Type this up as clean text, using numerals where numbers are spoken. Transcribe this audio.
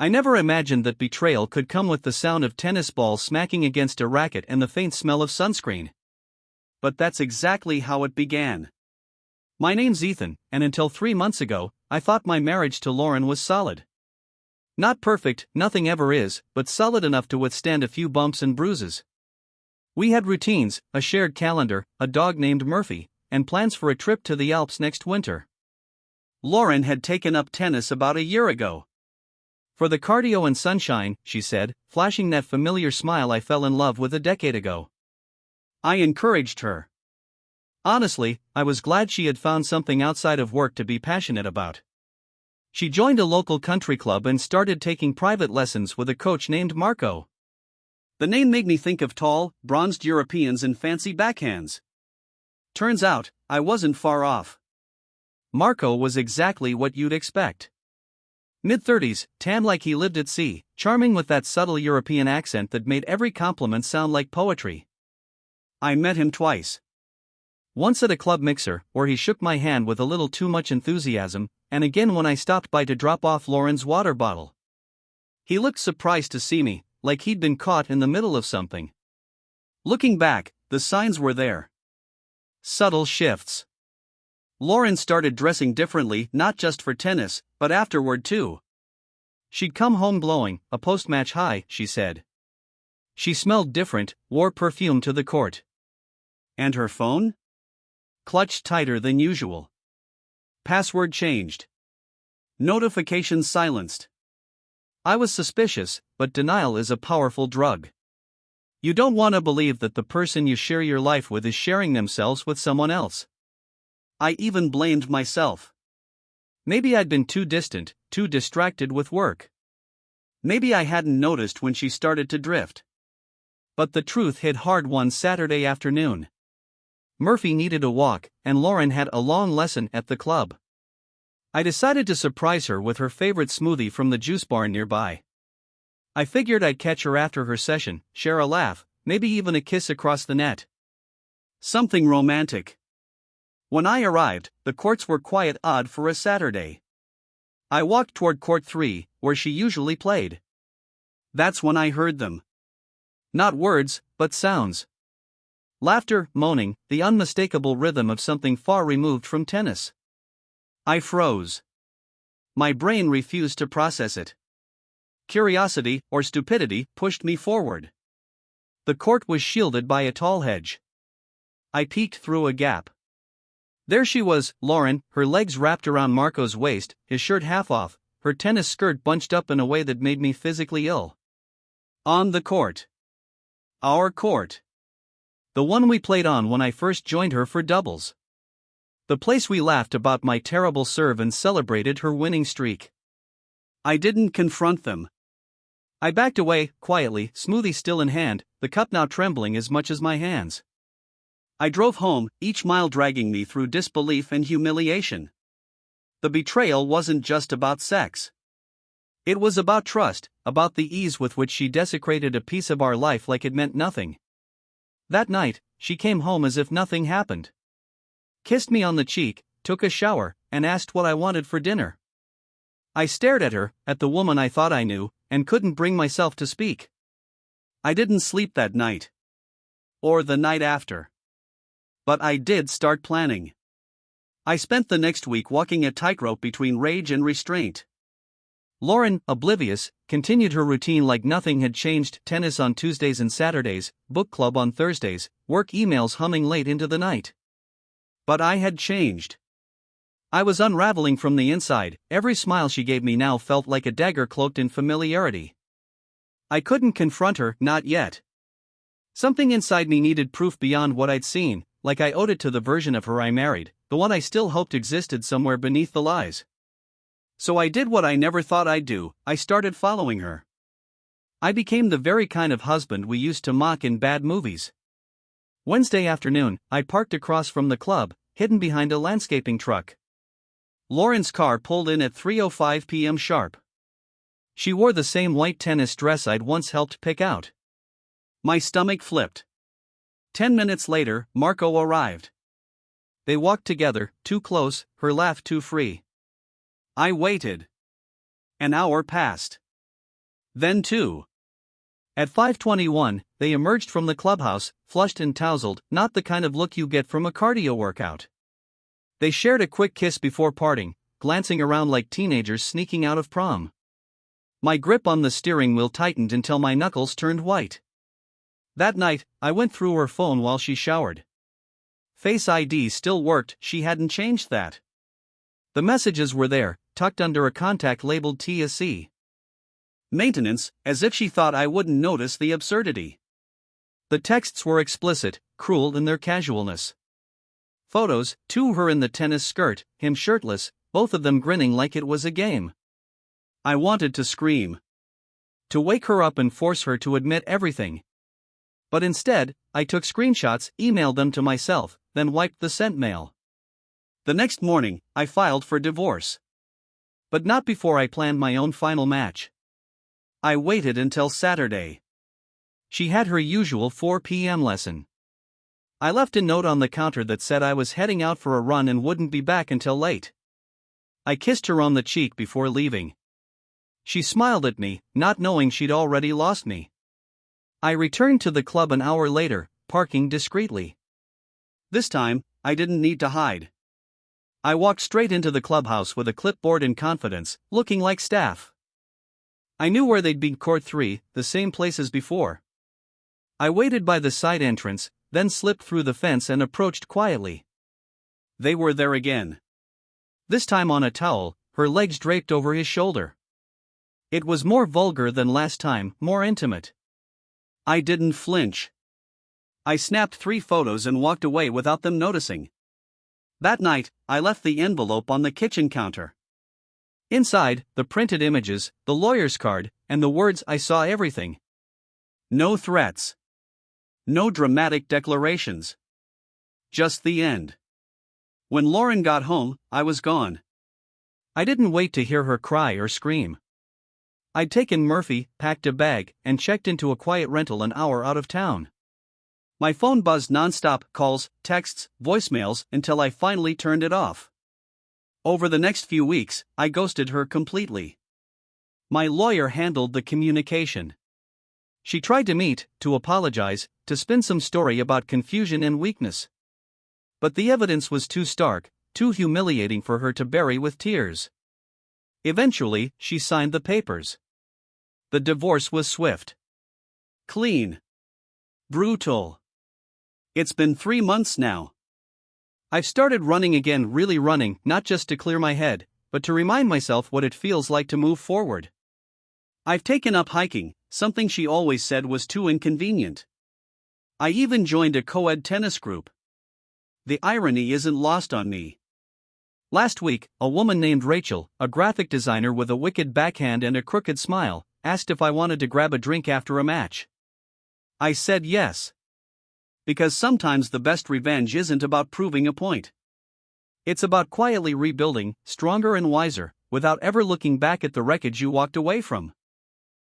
I never imagined that betrayal could come with the sound of tennis balls smacking against a racket and the faint smell of sunscreen. But that's exactly how it began. My name's Ethan, and until 3 months ago, I thought my marriage to Lauren was solid. Not perfect, nothing ever is, but solid enough to withstand a few bumps and bruises. We had routines, a shared calendar, a dog named Murphy, and plans for a trip to the Alps next winter. Lauren had taken up tennis about a year ago. For the cardio and sunshine, she said, flashing that familiar smile I fell in love with a decade ago. I encouraged her. Honestly, I was glad she had found something outside of work to be passionate about. She joined a local country club and started taking private lessons with a coach named Marco. The name made me think of tall, bronzed Europeans and fancy backhands. Turns out, I wasn't far off. Marco was exactly what you'd expect. Mid-30s, tan like he lived at sea, charming with that subtle European accent that made every compliment sound like poetry. I met him twice. Once at a club mixer, where he shook my hand with a little too much enthusiasm, and again when I stopped by to drop off Lauren's water bottle. He looked surprised to see me, like he'd been caught in the middle of something. Looking back, the signs were there. Subtle shifts. Lauren started dressing differently, not just for tennis, but afterward too. She'd come home glowing, a post-match high, she said. She smelled different, wore perfume to the court. And her phone? Clutched tighter than usual. Password changed. Notifications silenced. I was suspicious, but denial is a powerful drug. You don't want to believe that the person you share your life with is sharing themselves with someone else. I even blamed myself. Maybe I'd been too distant, too distracted with work. Maybe I hadn't noticed when she started to drift. But the truth hit hard one Saturday afternoon. Murphy needed a walk, and Lauren had a long lesson at the club. I decided to surprise her with her favorite smoothie from the juice bar nearby. I figured I'd catch her after her session, share a laugh, maybe even a kiss across the net. Something romantic. When I arrived, the courts were quite odd for a Saturday. I walked toward court 3, where she usually played. That's when I heard them. Not words, but sounds. Laughter, moaning, the unmistakable rhythm of something far removed from tennis. I froze. My brain refused to process it. Curiosity, or stupidity, pushed me forward. The court was shielded by a tall hedge. I peeked through a gap. There she was, Lauren, her legs wrapped around Marco's waist, his shirt half off, her tennis skirt bunched up in a way that made me physically ill. On the court. Our court. The one we played on when I first joined her for doubles. The place we laughed about my terrible serve and celebrated her winning streak. I didn't confront them. I backed away, quietly, smoothie still in hand, the cup now trembling as much as my hands. I drove home, each mile dragging me through disbelief and humiliation. The betrayal wasn't just about sex. It was about trust, about the ease with which she desecrated a piece of our life like it meant nothing. That night, she came home as if nothing happened. Kissed me on the cheek, took a shower, and asked what I wanted for dinner. I stared at her, at the woman I thought I knew, and couldn't bring myself to speak. I didn't sleep that night. Or the night after. But I did start planning. I spent the next week walking a tightrope between rage and restraint. Lauren, oblivious, continued her routine like nothing had changed: tennis on Tuesdays and Saturdays, book club on Thursdays, work emails humming late into the night. But I had changed. I was unraveling from the inside. Every smile she gave me now felt like a dagger cloaked in familiarity. I couldn't confront her, not yet. Something inside me needed proof beyond what I'd seen, like I owed it to the version of her I married, the one I still hoped existed somewhere beneath the lies. So I did what I never thought I'd do: I started following her. I became the very kind of husband we used to mock in bad movies. Wednesday afternoon, I parked across from the club, hidden behind a landscaping truck. Lauren's car pulled in at 3:05 p.m. sharp. She wore the same white tennis dress I'd once helped pick out. My stomach flipped. 10 minutes later, Marco arrived. They walked together, too close, her laugh too free. I waited. An hour passed. Then 2. At 5:21, they emerged from the clubhouse, flushed and tousled, not the kind of look you get from a cardio workout. They shared a quick kiss before parting, glancing around like teenagers sneaking out of prom. My grip on the steering wheel tightened until my knuckles turned white. That night, I went through her phone while she showered. Face ID still worked, she hadn't changed that. The messages were there, tucked under a contact labeled TSC. Maintenance, as if she thought I wouldn't notice the absurdity. The texts were explicit, cruel in their casualness. Photos, her in the tennis skirt, him shirtless, both of them grinning like it was a game. I wanted to scream. To wake her up and force her to admit everything. But instead, I took screenshots, emailed them to myself, then wiped the sent mail. The next morning, I filed for divorce. But not before I planned my own final match. I waited until Saturday. She had her usual 4 p.m. lesson. I left a note on the counter that said I was heading out for a run and wouldn't be back until late. I kissed her on the cheek before leaving. She smiled at me, not knowing she'd already lost me. I returned to the club an hour later, parking discreetly. This time, I didn't need to hide. I walked straight into the clubhouse with a clipboard and confidence, looking like staff. I knew where they'd be, court 3, the same place as before. I waited by the side entrance, then slipped through the fence and approached quietly. They were there again. This time on a towel, her legs draped over his shoulder. It was more vulgar than last time, more intimate. I didn't flinch. I snapped 3 photos and walked away without them noticing. That night, I left the envelope on the kitchen counter. Inside, the printed images, the lawyer's card, and the words "I saw everything." No threats. No dramatic declarations. Just the end. When Lauren got home, I was gone. I didn't wait to hear her cry or scream. I'd taken Murphy, packed a bag, and checked into a quiet rental an hour out of town. My phone buzzed nonstop, calls, texts, voicemails, until I finally turned it off. Over the next few weeks, I ghosted her completely. My lawyer handled the communication. She tried to meet, to apologize, to spin some story about confusion and weakness. But the evidence was too stark, too humiliating for her to bury with tears. Eventually, she signed the papers. The divorce was swift. Clean. Brutal. It's been 3 months now. I've started running again, really running, not just to clear my head, but to remind myself what it feels like to move forward. I've taken up hiking, something she always said was too inconvenient. I even joined a co-ed tennis group. The irony isn't lost on me. Last week, a woman named Rachel, a graphic designer with a wicked backhand and a crooked smile, asked if I wanted to grab a drink after a match. I said yes. Because sometimes the best revenge isn't about proving a point. It's about quietly rebuilding, stronger and wiser, without ever looking back at the wreckage you walked away from.